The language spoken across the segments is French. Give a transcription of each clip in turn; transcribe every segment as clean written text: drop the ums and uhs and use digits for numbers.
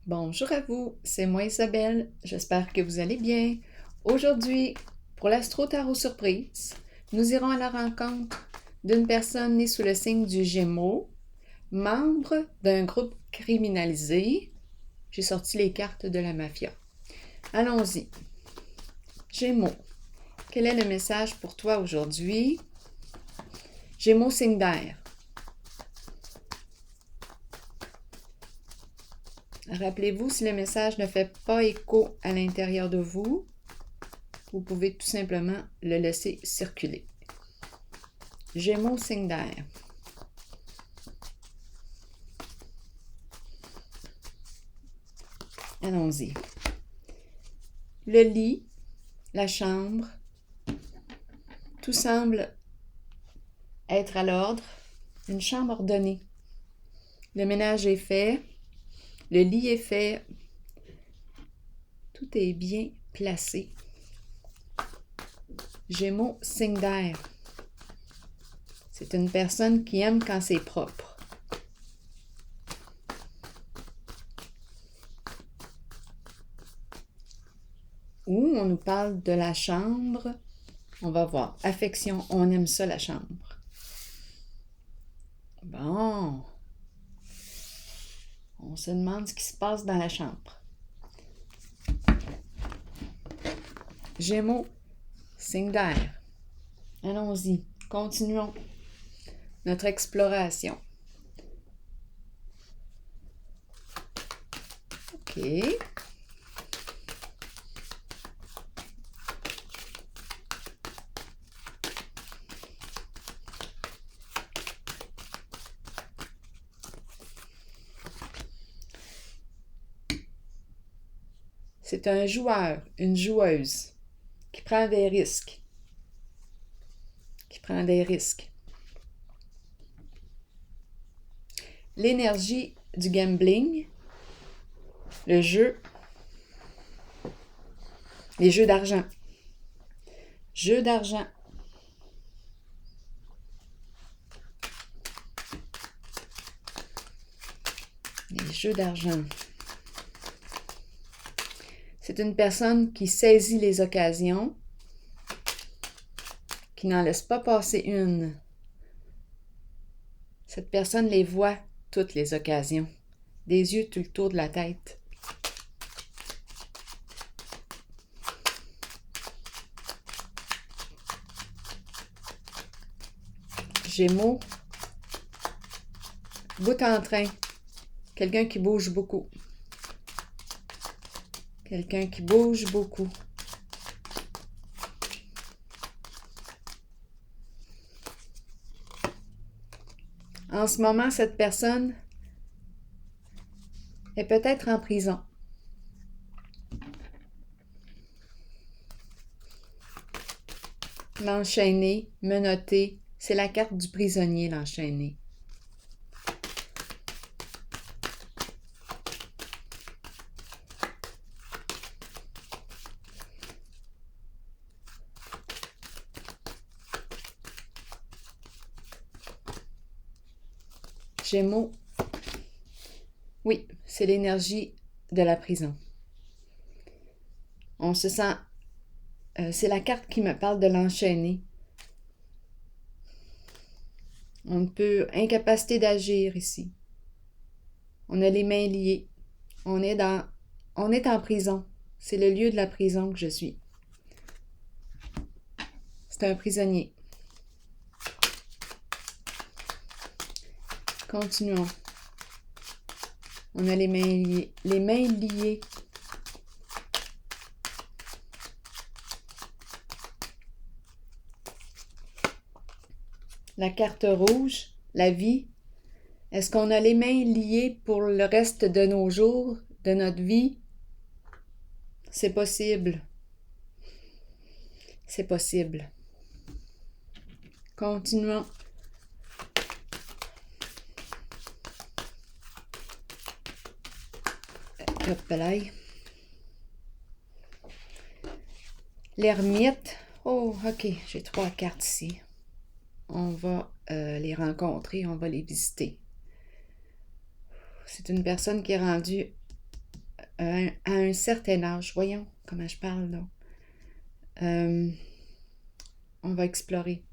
Bonjour à vous, c'est moi Isabelle, j'espère que vous allez bien. Aujourd'hui, pour l'Astro Tarot Surprise, nous irons à la rencontre d'une personne née sous le signe du Gémeaux, membre d'un groupe criminalisé. J'ai sorti les cartes de la mafia. Allons-y. Gémeaux, quel est le message pour toi aujourd'hui? Gémeaux, signe d'air. Rappelez-vous, si le message ne fait pas écho à l'intérieur de vous, vous pouvez tout simplement le laisser circuler. Gémeaux, signe d'air. Allons-y. Le lit, la chambre, tout semble être à l'ordre. Une chambre ordonnée. Le ménage est fait. Le lit est fait. Tout est bien placé. Gémeaux, signe d'air. C'est une personne qui aime quand c'est propre. Ou on nous parle de la chambre. On va voir. Affection, on aime ça la chambre. Bon. On se demande ce qui se passe dans la chambre. Gémeaux, signe d'air. Allons-y, continuons notre exploration. OK. C'est un joueur, une joueuse qui prend des risques. L'énergie du gambling, le jeu, les jeux d'argent. Jeux d'argent. Les jeux d'argent. C'est une personne qui saisit les occasions, qui n'en laisse pas passer une. Cette personne les voit, toutes les occasions, des yeux tout le tour de la tête. Gémeaux, bout en train, quelqu'un qui bouge beaucoup. Quelqu'un qui bouge beaucoup. En ce moment, cette personne est peut-être en prison. L'enchaîné, menotté, c'est la carte du prisonnier, l'enchaîné. Gémeaux, oui, c'est l'énergie de la prison. On se sent... c'est la carte qui me parle de l'enchaîné. On peut... Incapacité d'agir ici. On a les mains liées. On est en prison. C'est le lieu de la prison que je suis. C'est un prisonnier. Continuons. On a les mains liées. Les mains liées. La carte rouge, la vie. Est-ce qu'on a les mains liées pour le reste de nos jours, de notre vie? C'est possible. C'est possible. Continuons. Hop là. L'ermite. Oh, ok, j'ai 3 cartes ici. On va les rencontrer, on va les visiter. C'est une personne qui est rendue à un certain âge. Voyons comment je parle là. On va explorer.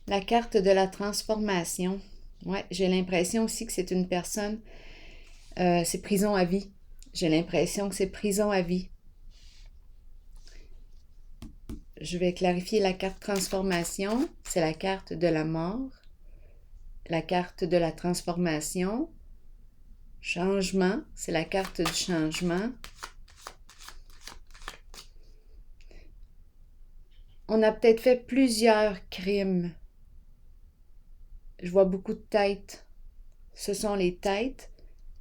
La carte de la transformation. Ouais, j'ai l'impression aussi que c'est une personne, c'est prison à vie. J'ai l'impression que c'est prison à vie. Je vais clarifier la carte transformation. C'est la carte de la mort. La carte de la transformation. Changement, c'est la carte du changement. On a peut-être fait plusieurs crimes. Je vois beaucoup de têtes. Ce sont les têtes.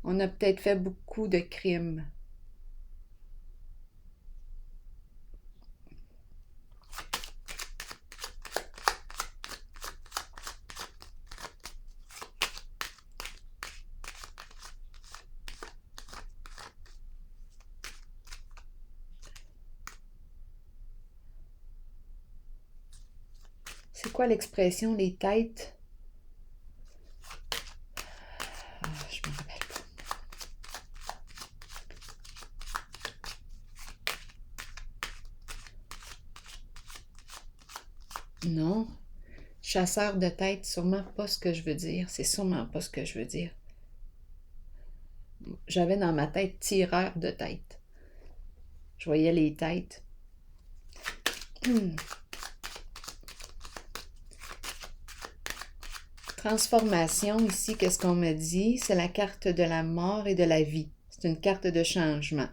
On a peut-être fait beaucoup de crimes. C'est quoi l'expression, les têtes? Je me rappelle pas. Non. Chasseur de tête, sûrement pas ce que je veux dire. C'est sûrement pas ce que je veux dire. J'avais dans ma tête tireur de tête. Je voyais les têtes. Transformation, ici, qu'est-ce qu'on me dit? C'est la carte de la mort et de la vie. C'est une carte de changement.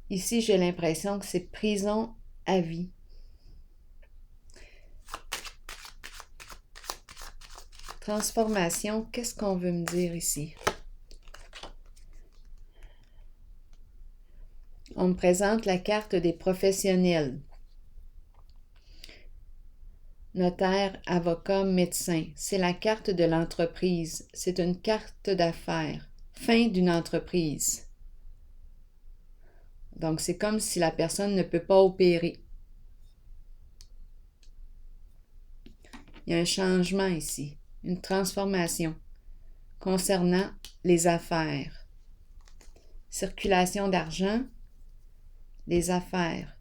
Ici, j'ai l'impression que c'est prison à vie. Transformation, qu'est-ce qu'on veut me dire ici? On me présente la carte des professionnels. Notaire, avocat, médecin. C'est la carte de l'entreprise. C'est une carte d'affaires. Fin d'une entreprise. Donc, c'est comme si la personne ne peut pas opérer. Il y a un changement ici, une transformation concernant les affaires. Circulation d'argent, les affaires.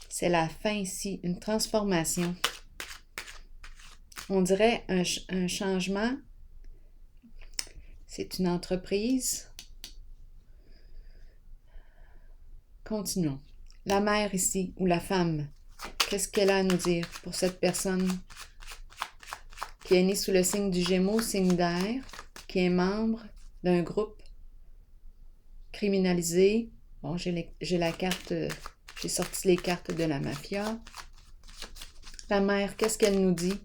C'est la fin ici, une transformation. On dirait un changement. C'est une entreprise. Continuons. La mère ici, ou la femme, qu'est-ce qu'elle a à nous dire pour cette personne qui est née sous le signe du Gémeaux, signe d'air, qui est membre d'un groupe criminalisé. Bon, j'ai la carte, j'ai sorti les cartes de la mafia. La mère, qu'est-ce qu'elle nous dit?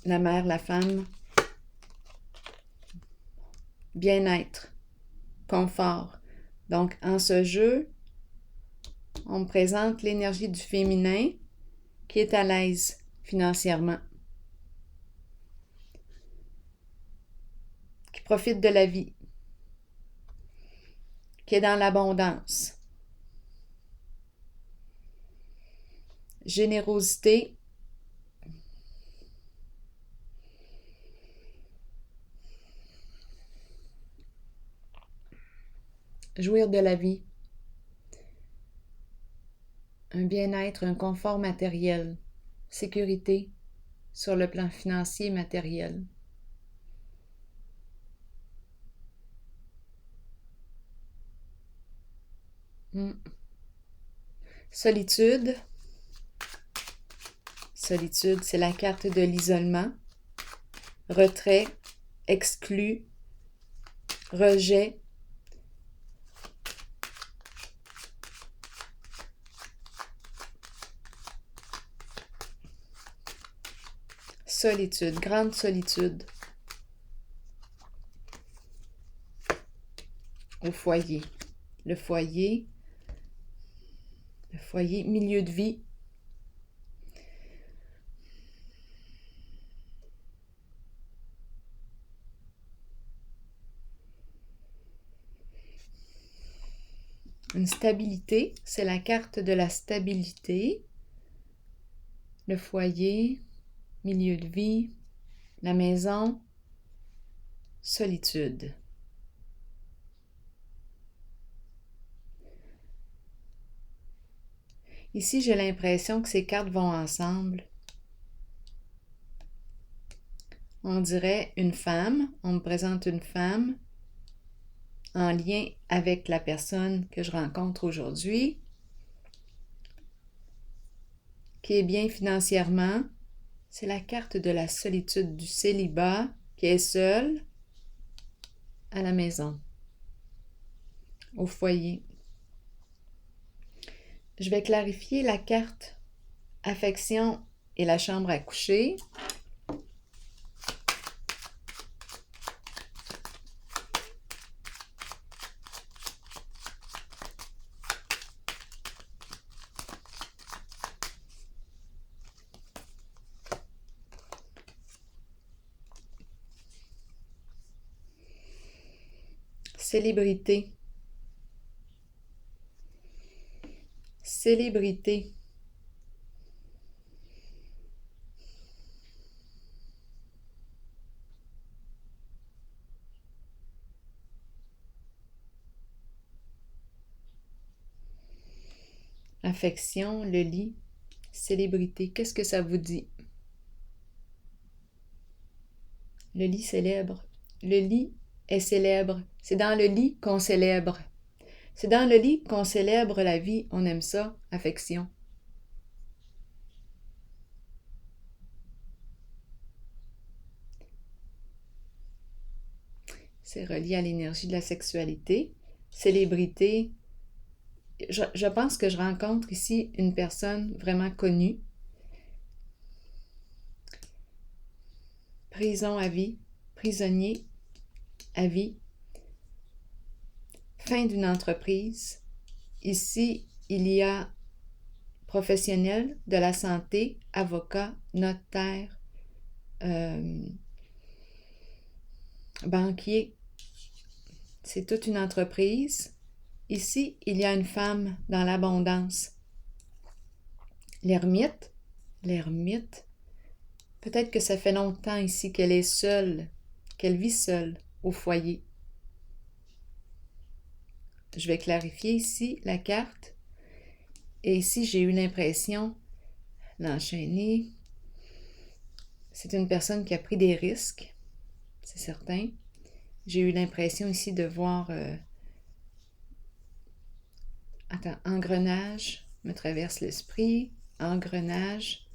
La mère, la femme. Bien-être, confort. Donc, en ce jeu, on me présente l'énergie du féminin qui est à l'aise financièrement, qui profite de la vie, qui est dans l'abondance. Générosité. Jouir de la vie. Un bien-être, un confort matériel. Sécurité sur le plan financier et matériel. Solitude. Solitude, c'est la carte de l'isolement. Retrait, exclu, rejet. Solitude, grande solitude. Au foyer. Le foyer, milieu de vie. Une stabilité, c'est la carte de la stabilité. Le foyer, milieu de vie, la maison, solitude. Ici, j'ai l'impression que ces cartes vont ensemble. On dirait une femme, on me présente une femme en lien avec la personne que je rencontre aujourd'hui, qui est bien financièrement. C'est la carte de la solitude, du célibat, qui est seule à la maison, au foyer. Je vais clarifier la carte affection et la chambre à coucher. Célébrité. Célébrité. Affection, le lit, célébrité. Qu'est-ce que ça vous dit? Le lit célèbre. Le lit est célèbre. C'est dans le lit qu'on célèbre. C'est dans le lit qu'on célèbre la vie. On aime ça, affection. C'est relié à l'énergie de la sexualité. Célébrité. Je pense que je rencontre ici une personne vraiment connue. Prison à vie. Prisonnier à vie. Fin d'une entreprise. Ici, il y a professionnels de la santé, avocats, notaires, banquiers. C'est toute une entreprise. Ici, il y a une femme dans l'abondance. L'ermite, peut-être que ça fait longtemps ici qu'elle est seule, qu'elle vit seule au foyer. Je vais clarifier ici la carte. Et ici, j'ai eu l'impression d'enchaîner. C'est une personne qui a pris des risques, c'est certain. J'ai eu l'impression ici de voir... engrenage me traverse l'esprit. Engrenage.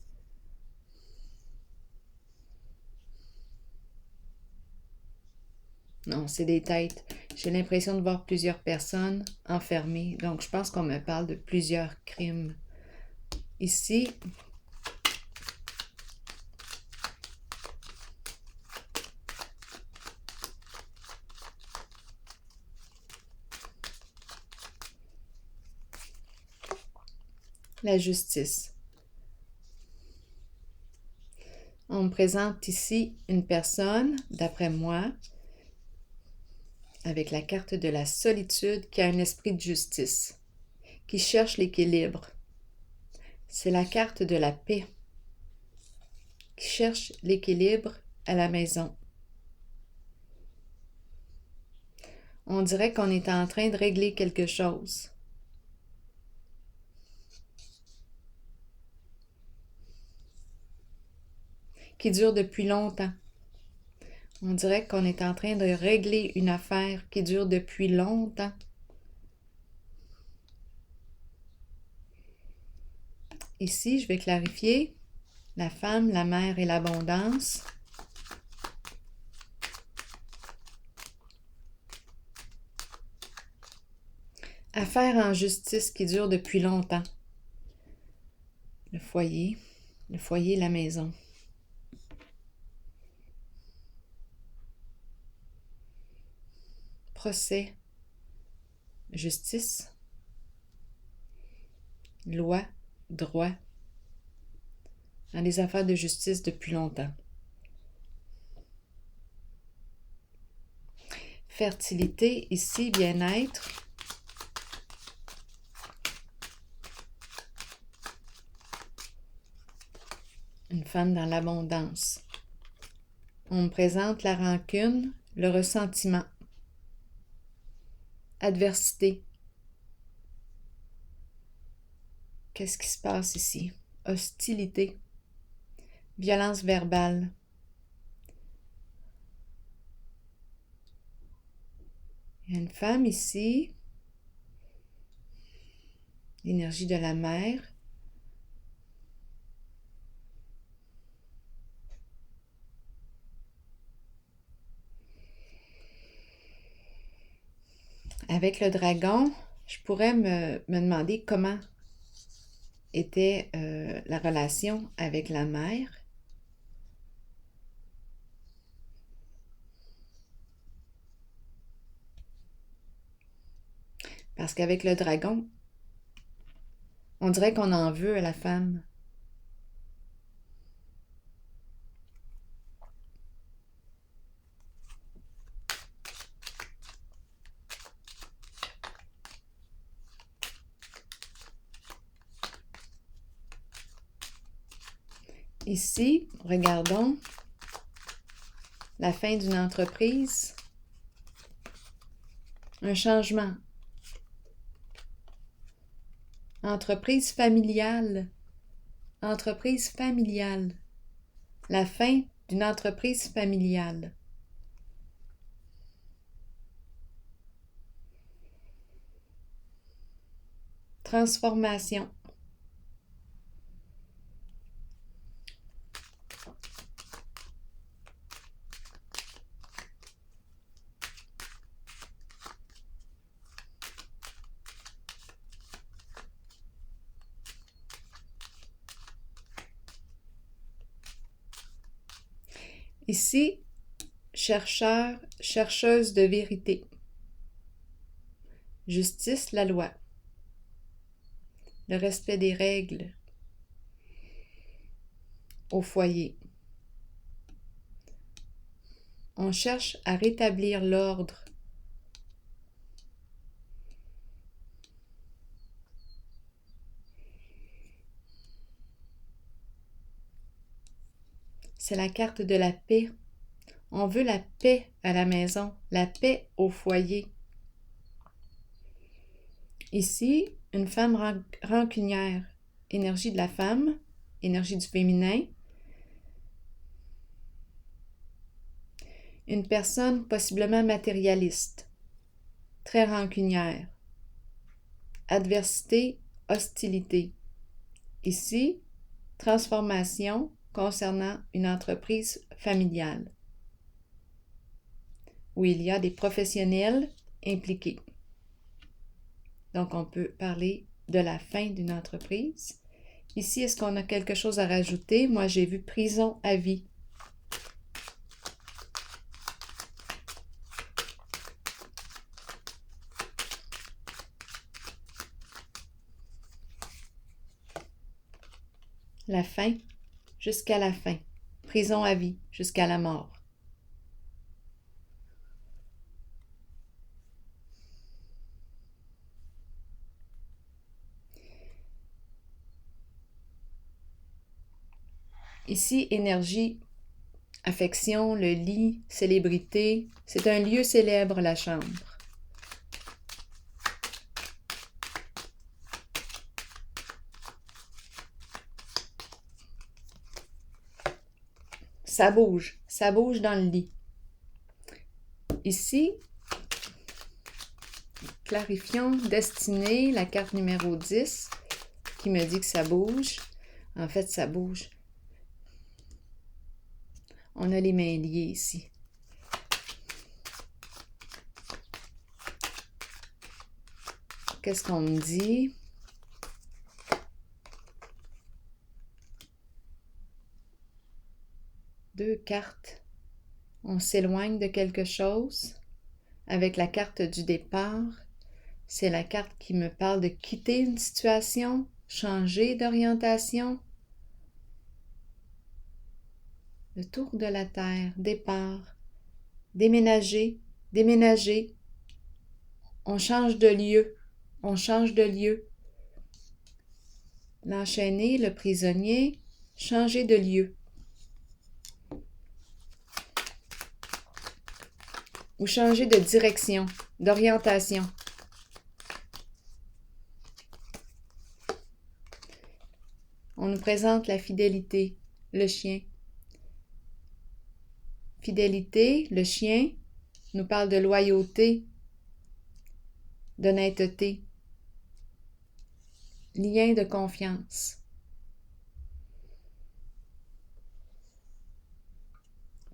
Non, c'est des têtes. J'ai l'impression de voir plusieurs personnes enfermées. Donc, je pense qu'on me parle de plusieurs crimes. Ici, la justice. On me présente ici une personne, d'après moi, avec la carte de la solitude, qui a un esprit de justice, qui cherche l'équilibre. C'est la carte de la paix, qui cherche l'équilibre à la maison. On dirait qu'on est en train de régler quelque chose. Qui dure depuis longtemps. On dirait qu'on est en train de régler une affaire qui dure depuis longtemps. Ici, je vais clarifier la femme, la mère et l'abondance. Affaire en justice qui dure depuis longtemps. Le foyer, la maison. Procès, justice, loi, droit, dans les affaires de justice depuis longtemps. Fertilité, ici, bien-être. une femme dans l'abondance. On me présente la rancune, le ressentiment, adversité. Qu'est-ce qui se passe ici? Hostilité, violence verbale. Il y a une femme ici, l'énergie de la mère. Avec le dragon, je pourrais me demander comment était la relation avec la mère. Parce qu'avec le dragon, on dirait qu'on en veut à la femme. Ici, regardons la fin d'une entreprise, un changement. Entreprise familiale, entreprise familiale, la fin d'une entreprise familiale. Transformation. Ici, chercheur, chercheuse de vérité. Justice, la loi. Le respect des règles au foyer. On cherche à rétablir l'ordre. C'est la carte de la paix. On veut la paix à la maison, la paix au foyer. Ici, une femme rancunière, énergie de la femme, énergie du féminin. Une personne possiblement matérialiste, très rancunière. Adversité, hostilité. Ici, transformation concernant une entreprise familiale où il y a des professionnels impliqués. Donc, on peut parler de la fin d'une entreprise. Ici, est-ce qu'on a quelque chose à rajouter? Moi, j'ai vu prison à vie. La fin, jusqu'à la fin. Prison à vie, jusqu'à la mort. Ici, énergie, affection, le lit, célébrité. C'est un lieu célèbre, la chambre. Ça bouge dans le lit. Ici, clarifions destinée, la carte numéro 10, qui me dit que ça bouge. En fait, ça bouge. On a les mains liées ici. Qu'est-ce qu'on me dit? Deux cartes. On s'éloigne de quelque chose. Avec la carte du départ, c'est la carte qui me parle de quitter une situation, changer d'orientation. Le tour de la terre, départ, déménager, déménager. On change de lieu, on change de lieu. L'enchaîné, le prisonnier, changer de lieu. Ou changer de direction, d'orientation. On nous présente la fidélité, le chien. Fidélité, le chien, nous parle de loyauté, d'honnêteté, lien de confiance.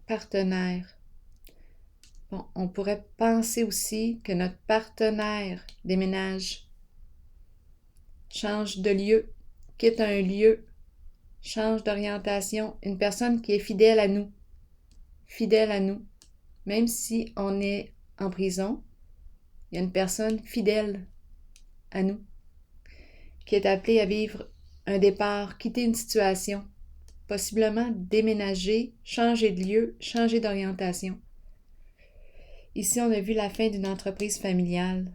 Partenaire. Bon, on pourrait penser aussi que notre partenaire déménage, change de lieu, quitte un lieu, change d'orientation, une personne qui est fidèle à nous, même si on est en prison, il y a une personne fidèle à nous, qui est appelée à vivre un départ, quitter une situation, possiblement déménager, changer de lieu, changer d'orientation. Ici, on a vu la fin d'une entreprise familiale.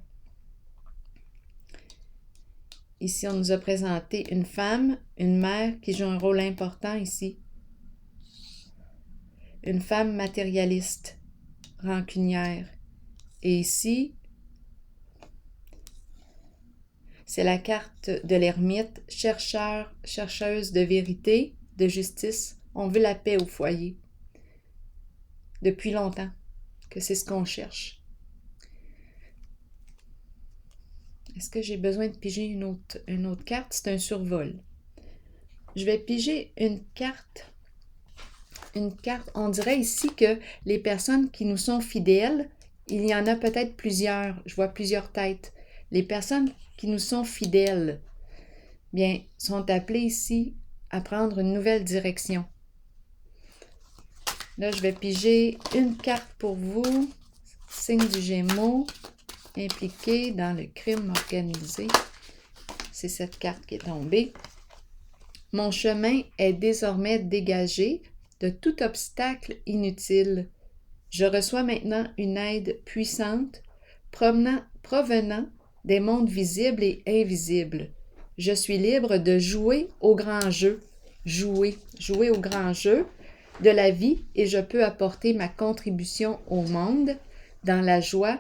Ici, on nous a présenté une femme, une mère qui joue un rôle important ici. Une femme matérialiste, rancunière. Et ici, c'est la carte de l'ermite, chercheur, chercheuse de vérité, de justice. On veut la paix au foyer. Depuis longtemps, que c'est ce qu'on cherche. Est-ce que j'ai besoin de piger une autre carte? C'est un survol. Je vais piger une carte. On dirait ici que les personnes qui nous sont fidèles, il y en a peut-être plusieurs. Je vois plusieurs têtes. Les personnes qui nous sont fidèles, bien, sont appelées ici à prendre une nouvelle direction. Là, je vais piger une carte pour vous, signe du Gémeaux, impliqué dans le crime organisé. C'est cette carte qui est tombée. Mon chemin est désormais dégagé de tout obstacle inutile. Je reçois maintenant une aide puissante provenant des mondes visibles et invisibles. Je suis libre de jouer au grand jeu. Jouer au grand jeu de la vie et je peux apporter ma contribution au monde dans la joie,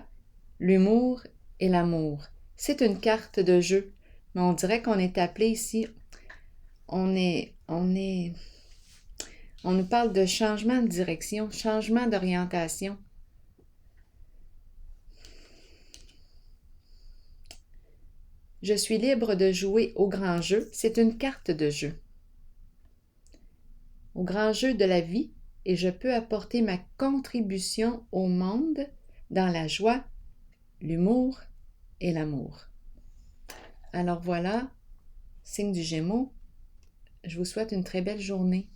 l'humour et l'amour. C'est une carte de jeu, mais on dirait qu'on est appelé ici, on nous parle de changement de direction, changement d'orientation. Je suis libre de jouer au grand jeu, c'est une carte de jeu. Au grand jeu de la vie et je peux apporter ma contribution au monde dans la joie, l'humour et l'amour. Alors voilà, signe du Gémeaux, je vous souhaite une très belle journée.